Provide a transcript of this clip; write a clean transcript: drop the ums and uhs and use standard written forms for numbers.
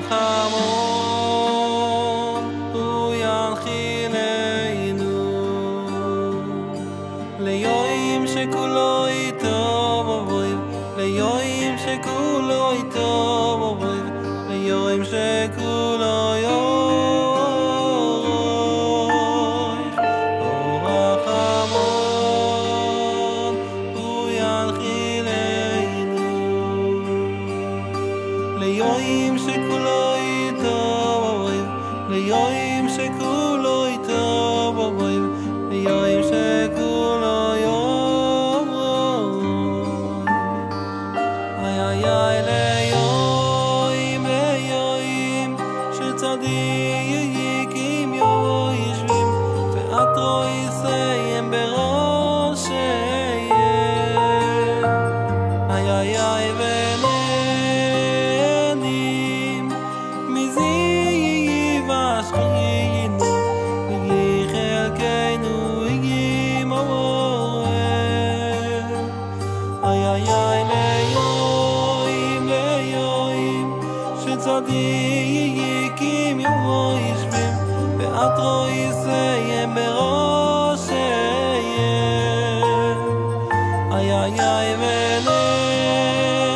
רחמון הוא ינחילנו ליום שכולו איתו בבויב ליום שכולו איתו בבויב ליום שכולו יויב רחמון הוא ינחילנו ליום שכולו איתו בבויב ליום שכולו איתו בבויב ליום שכולו יויב איי איי ליום ליום שצדיקים יושבים ועטרו יסיים בראשיהם איי איי איי ונהנים מזיו השכינו ויהי חלקנו ימור איי איי איי ליום ליום שצדיקים יושבים ועטרו יסיים בראשיהם איי איי איי ונהנים